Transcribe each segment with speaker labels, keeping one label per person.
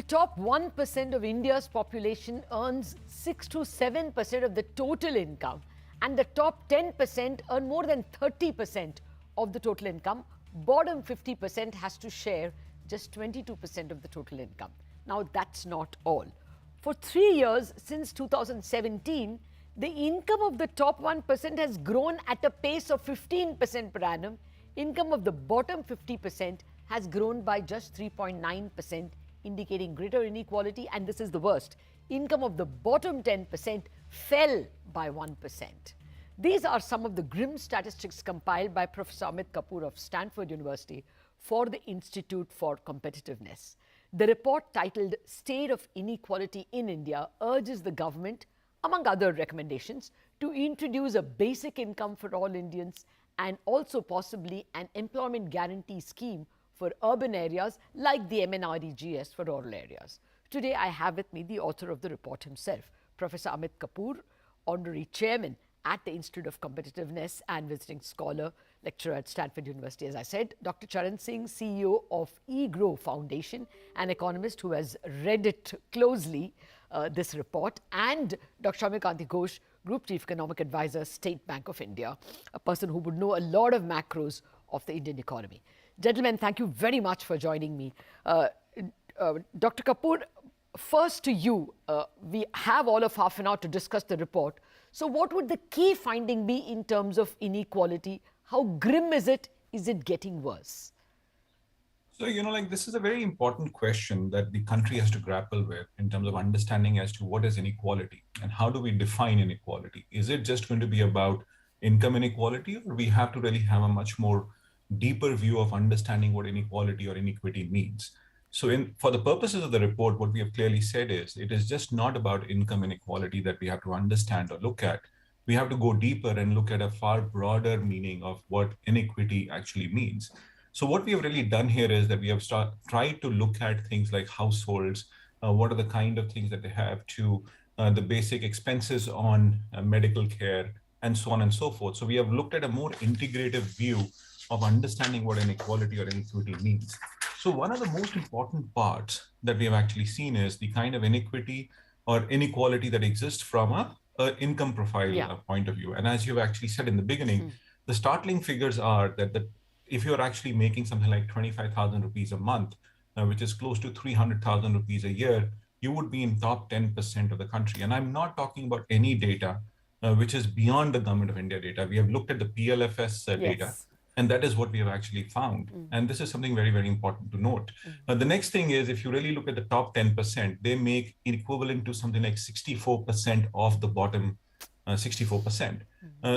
Speaker 1: top 1% of India's population earns 6 to 7% of the total income, and the top 10% earn more than 30% of the total income. Bottom 50% has to share just 22% of the total income. Now, that's not all. For 3 years since 2017, the income of the top 1% has grown at a pace of 15% per annum. Income of the bottom 50% has grown by just 3.9%, indicating greater inequality. And this is the worst. Income of the bottom 10% fell by 1%. These are some of the grim statistics compiled by Professor Amit Kapoor of Stanford University for the Institute for Competitiveness. The report, titled State of Inequality in India, urges the government, among other recommendations, to introduce a basic income for all Indians and also possibly an employment guarantee scheme for urban areas like the MNREGS for rural areas. Today, I have with me the author of the report himself, Professor Amit Kapoor, Honorary Chairman at the Institute of Competitiveness and visiting scholar, lecturer at Stanford University, as I said, Dr. Charan Singh, CEO of eGrow Foundation, an economist who has read it closely, this report, and Dr. Shamikant Ghosh, Group Chief Economic Advisor, State Bank of India, a person who would know a lot of macros of the Indian economy. Gentlemen, thank you very much for joining me. Dr. Kapoor, first to you. We have all of half an hour to discuss the report. So what would the key finding be in terms of inequality? How grim is it? Is it getting worse?
Speaker 2: So, this is a very important question that the country has to grapple with in terms of understanding as to what is inequality and how do we define inequality? Is it just going to be about income inequality, or we have to really have a much more deeper view of understanding what inequality or inequity means? So for the purposes of the report, what we have clearly said is it is just not about income inequality that we have to understand or look at. We have to go deeper and look at a far broader meaning of what inequity actually means. So what we have really done here is that we have tried to look at things like households, what are the kind of things that they have, to the basic expenses on medical care, and so on and so forth. So we have looked at a more integrative view of understanding what inequality or inequity means. So one of the most important parts that we have actually seen is the kind of inequity or inequality that exists from a income profile point of view. And as you've actually said in the beginning, the startling figures are that if you're actually making something like 25,000 rupees a month, which is close to 300,000 rupees a year, you would be in top 10% of the country. And I'm not talking about any data which is beyond the Government of India data. We have looked at the PLFS data. And that is what we have actually found. And this is something very, very important to note. The next thing is, if you really look at the top 10%, they make equivalent to something like 64% of the bottom 64%.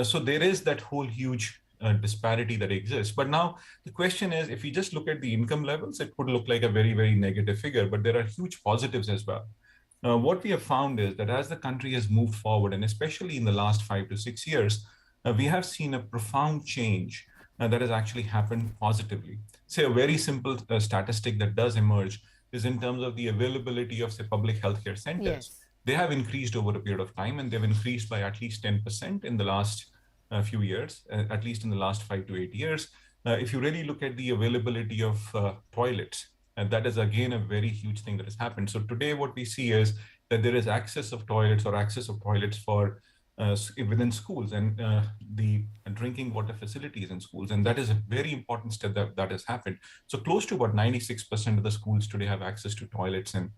Speaker 2: So there is that whole huge disparity that exists. But now the question is, if we just look at the income levels, it would look like a very, very negative figure, but there are huge positives as well. What we have found is that as the country has moved forward, and especially in the last 5 to 6 years, we have seen a profound change that has actually happened positively. Say a very simple statistic that does emerge is in terms of the availability of, say, public healthcare centers. They have increased over a period of time, and they've increased by at least 10% in the last few years, at least in the last 5 to 8 years. If you really look at the availability of toilets, and that is again a very huge thing that has happened. So today what we see is that there is access of toilets for within schools and the drinking water facilities in schools. And that is a very important step that has happened. So close to about 96% of the schools today have access to toilets and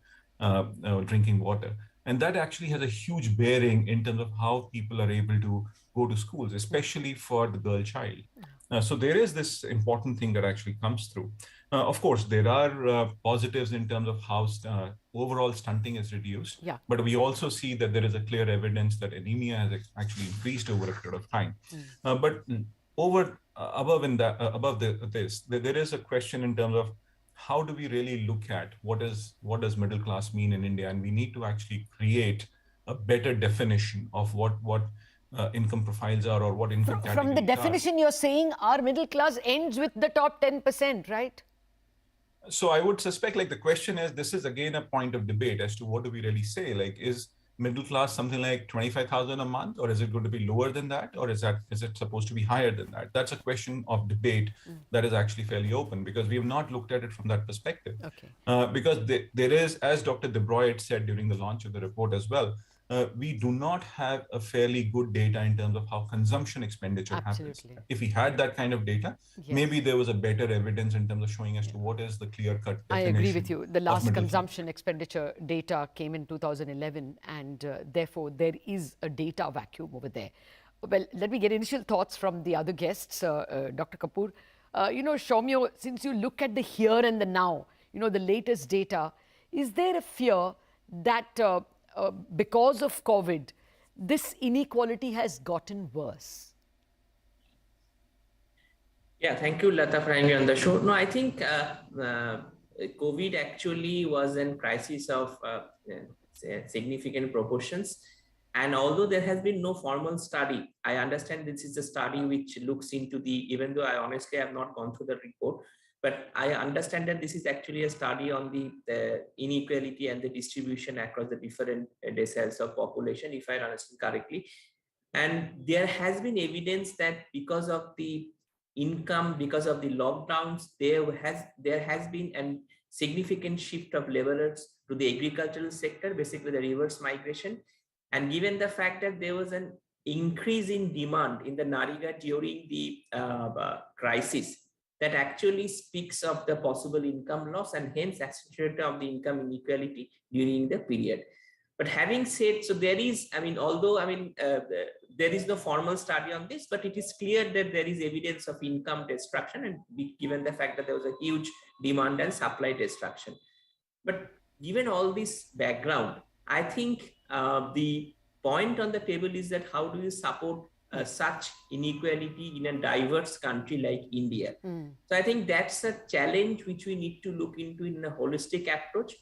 Speaker 2: drinking water. And that actually has a huge bearing in terms of how people are able to go to schools, especially for the girl child. So there is this important thing that actually comes through. Of course, there are positives in terms of how overall stunting is reduced. But we also see that there is a clear evidence that anemia has actually increased over a period of time. But above this, there is a question in terms of how do we really look at what does middle class mean in India? And we need to actually create a better definition of what income profiles are, or what income categories are.
Speaker 1: From the definition you're saying, our middle class ends with the top 10%, right?
Speaker 2: So I would suspect, like, the question is, this is again a point of debate as to what do we really say? Like, is middle class something like 25,000 a month, or is it going to be lower than that, or is it supposed to be higher than that? That's a question of debate that is actually fairly open, because we have not looked at it from that perspective.
Speaker 1: Okay.
Speaker 2: Because there is, as Dr. De Bruyne said during the launch of the report as well, we do not have a fairly good data in terms of how consumption expenditure happens. If we had that kind of data, maybe there was a better evidence in terms of showing as to what is the clear-cut definition.
Speaker 1: I agree with you. The last consumption expenditure data came in 2011, and therefore there is a data vacuum over there. Well, let me get initial thoughts from the other guests. Dr. Kapoor, Soumya, since you look at the here and the now, the latest data, is there a fear that because of COVID, this inequality has gotten worse?
Speaker 3: Yeah, thank you, Lata, for having me on the show. No, I think COVID actually was a crisis of significant proportions. And although there has been no formal study, I understand this is a study which looks into even though I honestly have not gone through the report, but I understand that this is actually a study on the inequality and the distribution across the different deciles of population, if I understand correctly. And there has been evidence that because of the income, because of the lockdowns, there has been a significant shift of laborers to the agricultural sector, basically the reverse migration. And given the fact that there was an increase in demand in the Narega during the crisis, that actually speaks of the possible income loss and hence accentuated of the income inequality during the period. But having said, so there is, there is no formal study on this, but it is clear that there is evidence of income destruction, and given the fact that there was a huge demand and supply destruction. But given all this background, I think the point on the table is that how do you support such inequality in a diverse country like India? So I think that's a challenge which we need to look into in a holistic approach.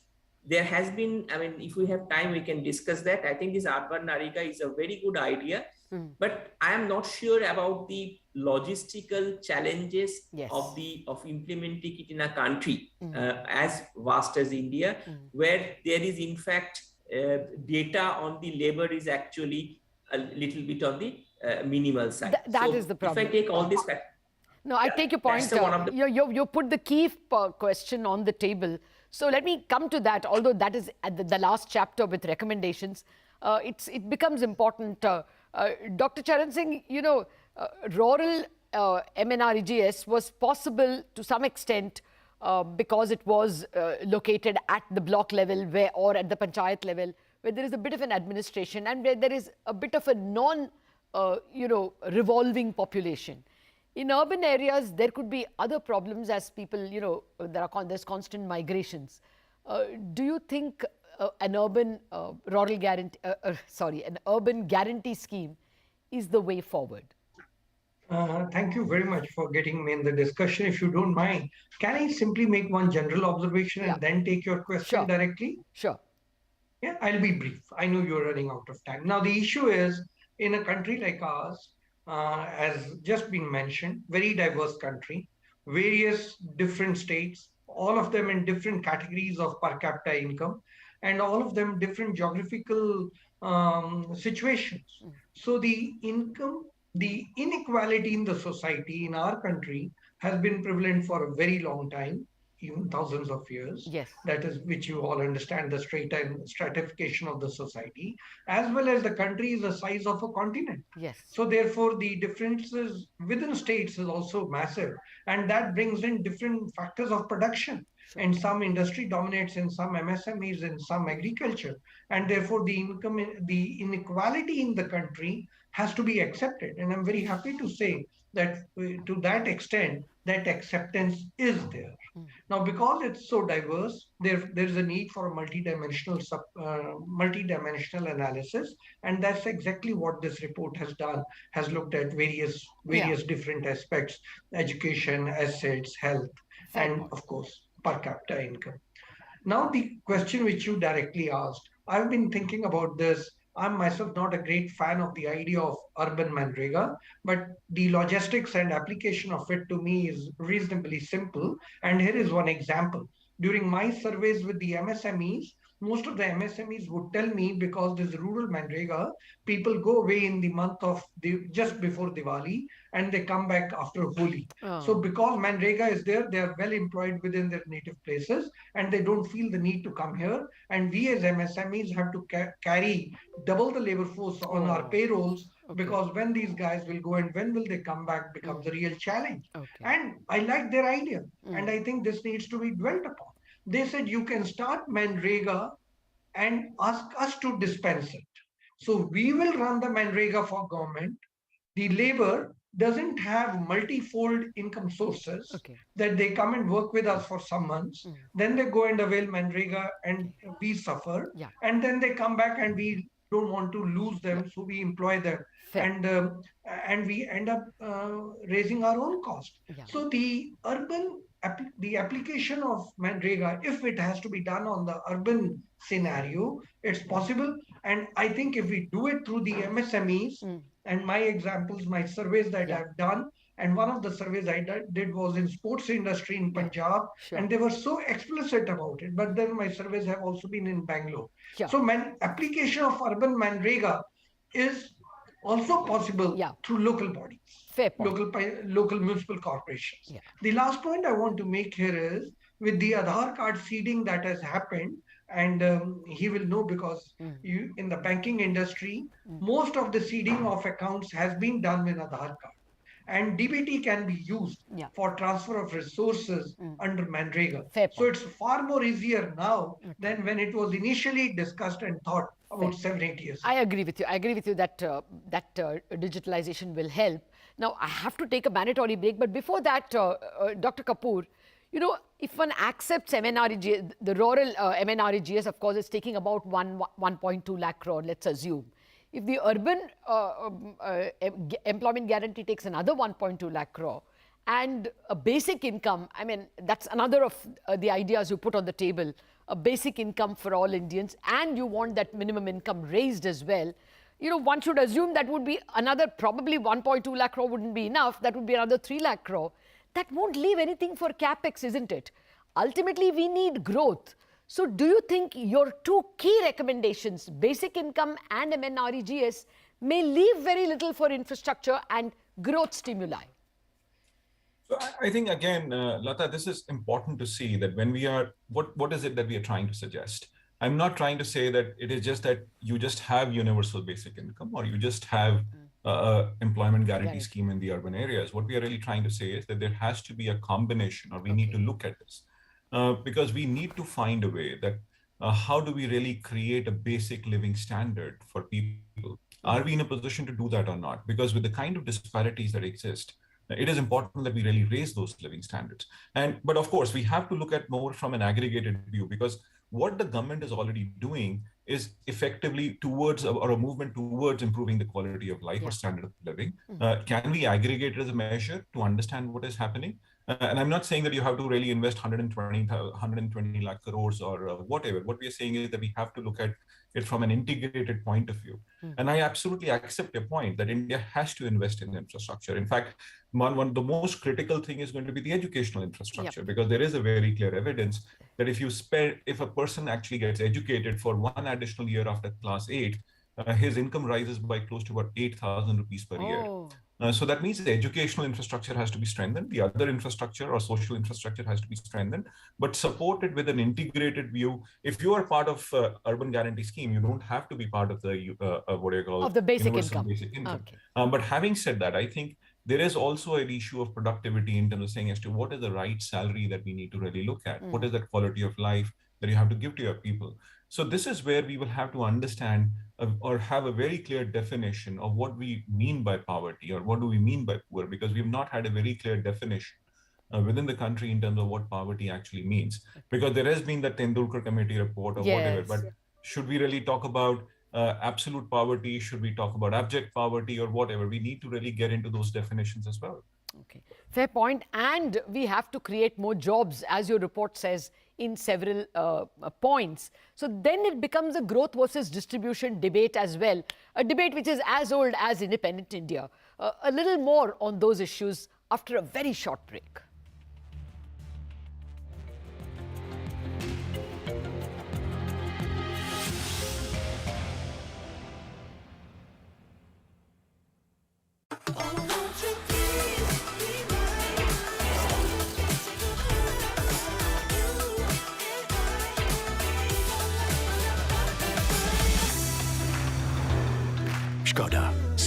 Speaker 3: There has been, if we have time, we can discuss that. I think this Urban Narega is a very good idea, but I am not sure about the logistical challenges of implementing it in a country as vast as India, where there is in fact data on the labor is actually a little bit on the minimal side.
Speaker 1: That is the problem.
Speaker 3: If I take all this back,
Speaker 1: I take your point. You put the key question on the table. So let me come to that, although that is at the last chapter with recommendations. It becomes important. Dr. Charan Singh, rural MNREGS was possible to some extent because it was located at the block level or at the panchayat level, where there is a bit of an administration and where there is a bit of a revolving population. In urban areas, there could be other problems as people, there's constant migrations. Do you think an urban urban guarantee scheme is the way forward?
Speaker 4: Thank you very much for getting me in the discussion. If you don't mind, can I simply make one general observation and then take your question directly?
Speaker 1: Sure.
Speaker 4: Yeah, I'll be brief. I know you're running out of time. Now, the issue is, in a country like ours, as just been mentioned, very diverse country, various different states, all of them in different categories of per capita income, and all of them different geographical situations. So the inequality in the society in our country has been prevalent for a very long time, even thousands of years.
Speaker 1: Yes.
Speaker 4: That is, which you all understand, the stratification of the society, as well as the country is the size of a continent.
Speaker 1: Yes.
Speaker 4: So therefore, the differences within states is also massive, and that brings in different factors of production. Sure. And some industry dominates in some MSMEs, in some agriculture, and therefore the inequality in the country has to be accepted. And I'm very happy to say that to that extent, that acceptance is there. Now, because it's so diverse, there's a need for a multidimensional analysis, and that's exactly what this report has done. Has looked at various different aspects: education, assets, health, and of course per capita income. Now, the question which you directly asked, I've been thinking about this. I'm myself not a great fan of the idea of urban Manrega, but the logistics and application of it to me is reasonably simple. And here is one example. During my surveys with the MSMEs, most of the MSMEs would tell me, because this rural Manrega, people go away in the month of just before Diwali, and they come back after Holi. So because Manrega is there, they are well employed within their native places, and they don't feel the need to come here. And we as MSMEs have to carry double the labor force on our payrolls, because when these guys will go and when will they come back becomes a real challenge. And I like their idea, and I think this needs to be dwelt upon. They said you can start Manrega and ask us to dispense it. So we will run the Manrega for government. The labor doesn't have multifold income sources, that they come and work with us for some months, then they go and avail Manrega and we suffer, and then they come back and we don't want to lose them, so we employ them. And we end up raising our own cost. So the application of Manrega, if it has to be done on the urban scenario, it's possible. And I think if we do it through the MSMEs, and my examples, my surveys that I've done, and one of the surveys I did was in sports industry in Punjab, and they were so explicit about it. But then my surveys have also been in Bangalore. So application of urban Manrega is also possible through local bodies, local municipal corporations. The last point I want to make here is, with the Aadhaar card seeding that has happened, and he will know, because in the banking industry, most of the seeding of accounts has been done with Aadhaar card. And DBT can be used for transfer of resources under Manrega. So it's far more easier now than when it was initially discussed and thought about 7-8 years.
Speaker 1: I agree with you. I agree with you that digitalization will help. Now, I have to take a mandatory break. But before that, Dr. Kapoor, you know, if one accepts MNREGS, the rural MNREGS, of course, is taking about 1.2 lakh crore, let's assume. If the urban employment guarantee takes another 1.2 lakh crore, and a basic income, I mean, that's another of the ideas you put on the table, a basic income for all Indians, and you want that minimum income raised as well, you know, one should assume that would be another, probably 1.2 lakh crore wouldn't be enough, that would be another 3 lakh crore. That won't leave anything for capex, isn't it? Ultimately, we need growth. So do you think your two key recommendations, basic income and MNREGS, may leave very little for infrastructure and growth stimuli?
Speaker 2: So I think, again, Lata, this is important to see that when we are, what is it that we are trying to suggest? I'm not trying to say that it is just that you just have universal basic income, or you just have employment guarantee scheme in the urban areas. What we are really trying to say is that there has to be a combination, or we need to look at this. Because we need to find a way that how do we really create a basic living standard for people? Are we in a position to do that or not? Because with the kind of disparities that exist, it is important that we really raise those living standards. But of course, we have to look at more from an aggregated view, because what the government is already doing is effectively towards, or a movement towards, improving the quality of life or standard of living. Can we aggregate it as a measure to understand what is happening? And I'm not saying that you have to really invest 120 lakh crores or whatever. What we are saying is that we have to look at it from an integrated point of view. And I absolutely accept your point that India has to invest in infrastructure. In fact, the most critical thing is going to be the educational infrastructure, because there is a very clear evidence that if a person actually gets educated for one additional year after class 8, his income rises by close to about 8,000 rupees per year. So that means the educational infrastructure has to be strengthened. The other infrastructure or social infrastructure has to be strengthened, but supported with an integrated view. If you are part of urban guarantee scheme, you don't have to be part of the
Speaker 1: of the basic income.
Speaker 2: But having said that, I think there is also an issue of productivity in terms of saying as to what is the right salary that we need to really look at. What is that quality of life that you have to give to your people? So this is where we will have to understand or have a very clear definition of what we mean by poverty, or what do we mean by poor, because we've not had a very clear definition within the country in terms of what poverty actually means. Because there has been the Tendulkar committee report or whatever, but should we really talk about absolute poverty? Should we talk about abject poverty or whatever? We need to really get into those definitions as well.
Speaker 1: Okay, fair point. And we have to create more jobs, as your report says, in several points. So then it becomes a growth versus distribution debate as well, a debate which is as old as independent India. A little more on those issues after a very short break.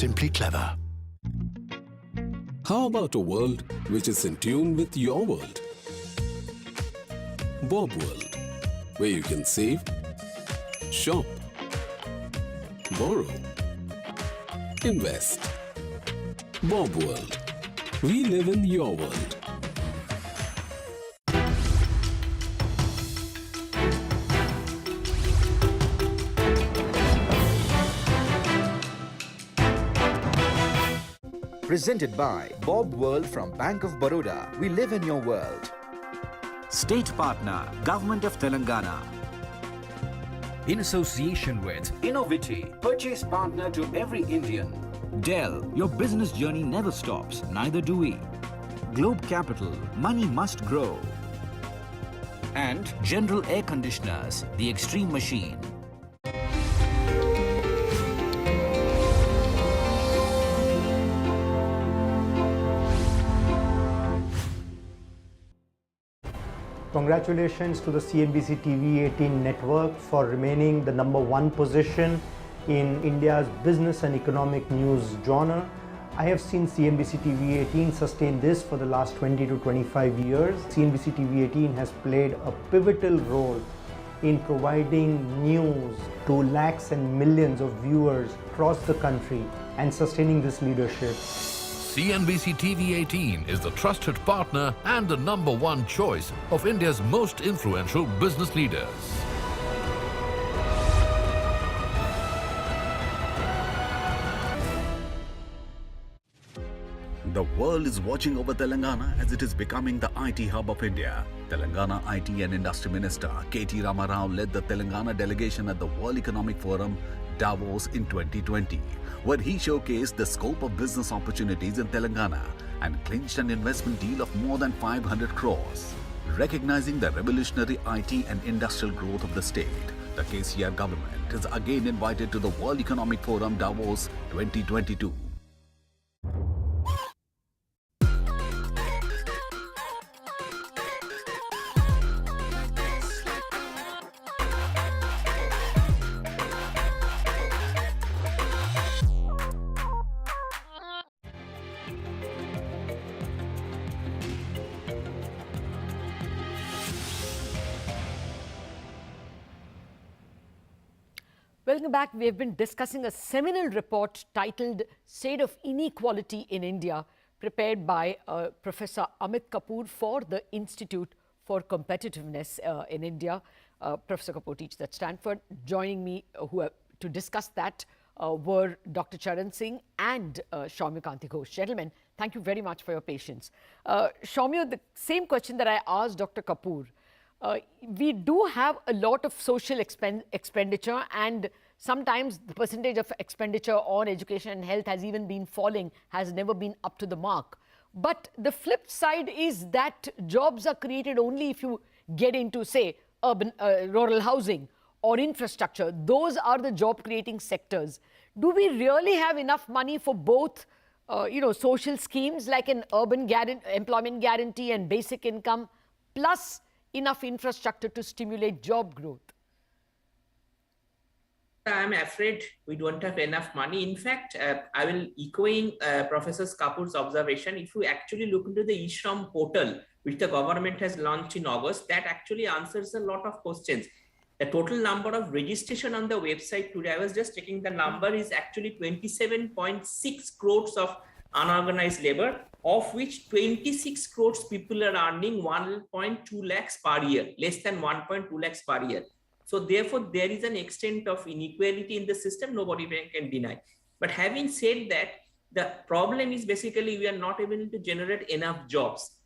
Speaker 5: simply clever.
Speaker 6: How about a world which is in tune with your world? Bob World, where you can save, shop, borrow, invest. Bob World. We live in your world.
Speaker 7: Presented by Bob World from Bank of Baroda. We live in your world.
Speaker 8: State partner, Government of Telangana.
Speaker 7: In association with Innovity, purchase partner to every Indian.
Speaker 8: Dell, your business journey never stops, neither do we. Globe Capital, money must grow. And General Air Conditioners, the extreme machine.
Speaker 9: Congratulations to the CNBC-TV18 network for remaining the #1 position in India's business and economic news genre. I have seen CNBC-TV18 sustain this for the last 20 to 25 years. CNBC-TV18 has played a pivotal role in providing news to lakhs and millions of viewers across the country and sustaining this leadership.
Speaker 10: CNBC-TV18 is the trusted partner and the #1 choice of India's most influential business leaders.
Speaker 11: The world is watching over Telangana as it is becoming the IT hub of India. Telangana IT and Industry Minister K.T. Ramarao led the Telangana delegation at the World Economic Forum Davos in 2020, where he showcased the scope of business opportunities in Telangana and clinched an investment deal of more than 500 crores. Recognizing the revolutionary IT and industrial growth of the state, the KCR government is again invited to the World Economic Forum Davos 2022.
Speaker 1: Welcome back. We have been discussing a seminal report titled State of Inequality in India, prepared by Professor Amit Kapoor for the Institute for Competitiveness in India. Professor Kapoor teaches at Stanford. Joining me to discuss that were Dr. Charan Singh and Shaumya Kanti Ghosh. Gentlemen, thank you very much for your patience. Shaumya, the same question that I asked Dr. Kapoor. We do have a lot of social expenditure, and sometimes the percentage of expenditure on education and health has even been falling, has never been up to the mark. But the flip side is that jobs are created only if you get into, say, urban, rural housing or infrastructure. Those are the job creating sectors. Do we really have enough money for both social schemes like an urban employment guarantee and basic income, plus enough infrastructure to stimulate job growth?
Speaker 3: I'm afraid we don't have enough money. In fact, I will echoing Professor Kapoor's observation. If you actually look into the eShram portal, which the government has launched in August, that actually answers a lot of questions. The total number of registration on the website today, I was just checking the number, is actually 27.6 crores of unorganized labor, of which 26 crores people are earning 1.2 lakhs per year, less than 1.2 lakhs per year. So therefore, there is an extent of inequality in the system, nobody can deny. But having said that, the problem is basically we are not able to generate enough jobs.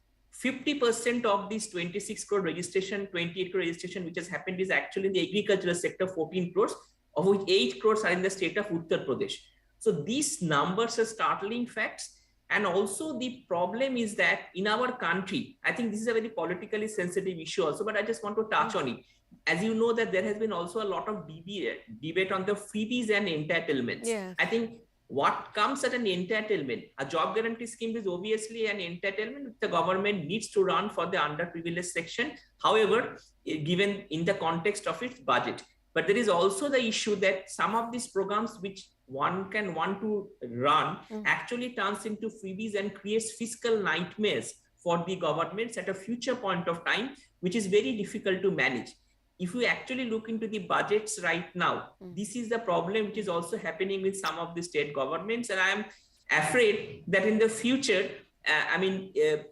Speaker 3: 50% of this 26 crore registration, 28 crore registration, which has happened is actually in the agricultural sector, 14 crores, of which 8 crores are in the state of Uttar Pradesh. So these numbers are startling facts. And also the problem is that in our country, I think this is a very politically sensitive issue also, but I just want to touch on it. As you know that there has been also a lot of debate on the freebies and entitlements. Yeah. I think what comes at an entitlement, a job guarantee scheme is obviously an entitlement which the government needs to run for the underprivileged section. However, given in the context of its budget. But there is also the issue that some of these programs which one can want to run actually turns into freebies and creates fiscal nightmares for the governments at a future point of time, which is very difficult to manage. If we actually look into the budgets right now, this is the problem which is also happening with some of the state governments. And I am afraid that in the future,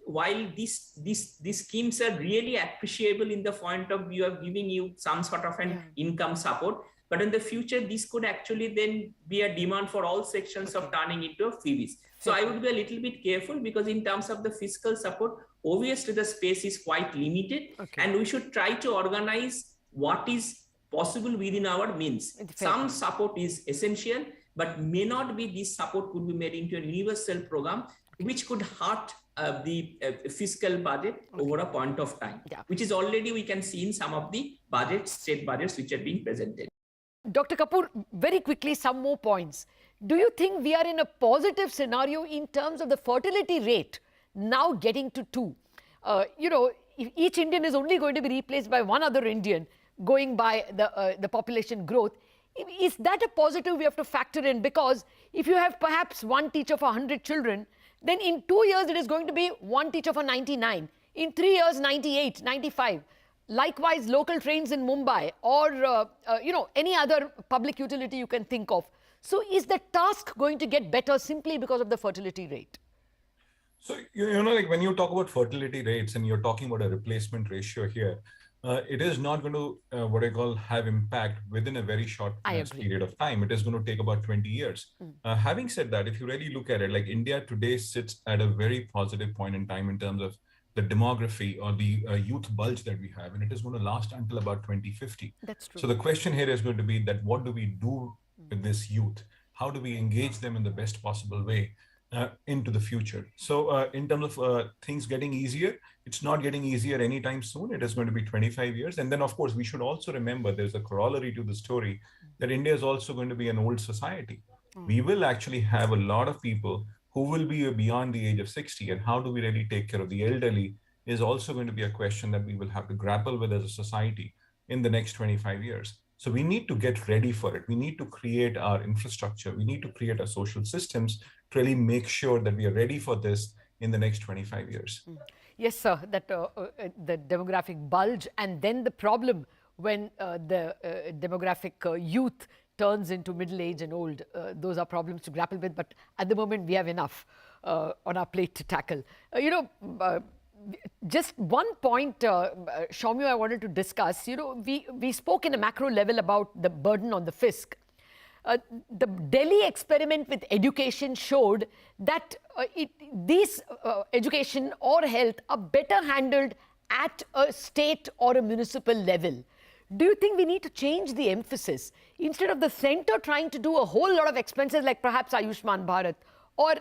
Speaker 3: while these schemes are really appreciable in the point of view of giving you some sort of an income support, but in the future, this could actually then be a demand for all sections of turning into freebies. So I would be a little bit careful, because in terms of the fiscal support, obviously the space is quite limited, and we should try to organize what is possible within our means. Some support is essential, but may not be this support could be made into a universal program, which could hurt the fiscal budget over a point of time, which is already we can see in some of the budgets, state budgets, which are being presented.
Speaker 1: Dr. Kapoor, very quickly, some more points. Do you think we are in a positive scenario in terms of the fertility rate now getting to 2? If each Indian is only going to be replaced by one other Indian, going by the population growth, is that a positive we have to factor in? Because if you have perhaps one teacher for 100 children, then in 2 years it is going to be one teacher for 99. In 3 years, 98, 95. Likewise, local trains in Mumbai, or any other public utility you can think of. So is the task going to get better simply because of the fertility rate?
Speaker 2: So, like when you talk about fertility rates and you're talking about a replacement ratio here, it is not going to, what I call, have impact within a very short period of time. It is going to take about 20 years. Having said that, if you really look at it, like India today sits at a very positive point in time in terms of the demography or the youth bulge that we have, and it is going to last until about 2050.
Speaker 1: That's true.
Speaker 2: So the question here is going to be that what do we do with this youth? How do we engage them in the best possible way into the future? So in terms of things getting easier, it's not getting easier anytime soon. It is going to be 25 years. And then, of course, we should also remember there's a corollary to the story that India is also going to be an old society. We will actually have a lot of people who will be beyond the age of 60, and how do we really take care of the elderly is also going to be a question that we will have to grapple with as a society in the next 25 years. So we need to get ready for it. We need to create our infrastructure. We need to create our social systems to really make sure that we are ready for this in the next 25 years.
Speaker 1: Yes, sir, that the demographic bulge, and then the problem when the demographic youth turns into middle age and old. Those are problems to grapple with, but at the moment we have enough on our plate to tackle. Just one point, Shaumya, I wanted to discuss. We spoke in a macro level about the burden on the fisc. The Delhi experiment with education showed that these education or health are better handled at a state or a municipal level. Do you think we need to change the emphasis? Instead of the center trying to do a whole lot of expenses like perhaps Ayushman Bharat or,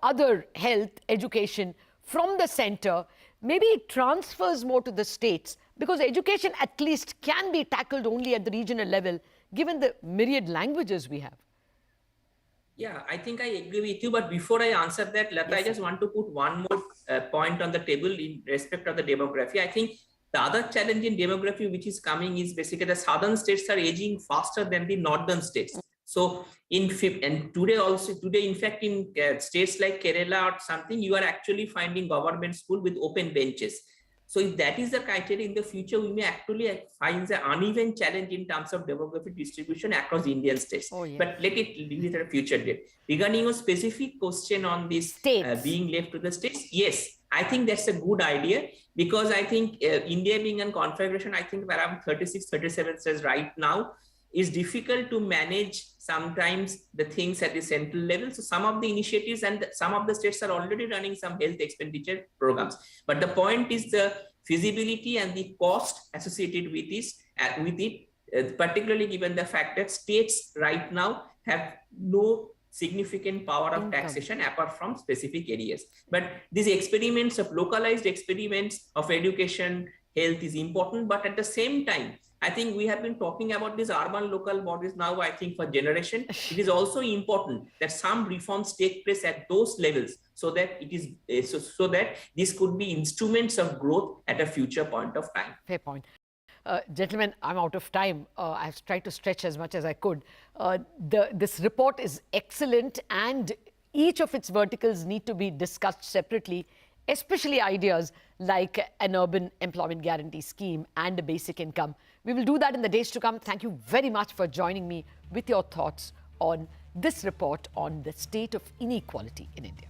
Speaker 1: other health, education from the center, maybe it transfers more to the states, because education at least can be tackled only at the regional level, given the myriad languages we have.
Speaker 3: Yeah, I think I agree with you. But before I answer that, Lata, yes, I just want to put one more point on the table in respect of the demography. I think the other challenge in demography which is coming is basically the southern states are aging faster than the northern states. So today in fact in states like Kerala or something, you are actually finding government school with open benches. So if that is the criteria in the future, we may actually find the uneven challenge in terms of demographic distribution across Indian states. Oh, yeah. But let it leave it at a future date. Regarding your specific question on this being left to the states, yes, I think that's a good idea, because I think India being in configuration, I think around 36, 37 states right now, is difficult to manage sometimes the things at the central level. So some of the initiatives and some of the states are already running some health expenditure programs. But the point is the feasibility and the cost associated with it, particularly given the fact that states right now have no significant power of taxation apart from specific areas. But these experiments of localized experiments of education, health is important, but at the same time, I think we have been talking about these urban local bodies now, I think for generation. It is also important that some reforms take place at those levels so that it is so that this could be instruments of growth at a future point of time.
Speaker 1: Fair point. Gentlemen, I'm out of time. I've tried to stretch as much as I could. This report is excellent, and each of its verticals need to be discussed separately, especially ideas like an urban employment guarantee scheme and a basic income. We will do that in the days to come. Thank you very much for joining me with your thoughts on this report on the state of inequality in India.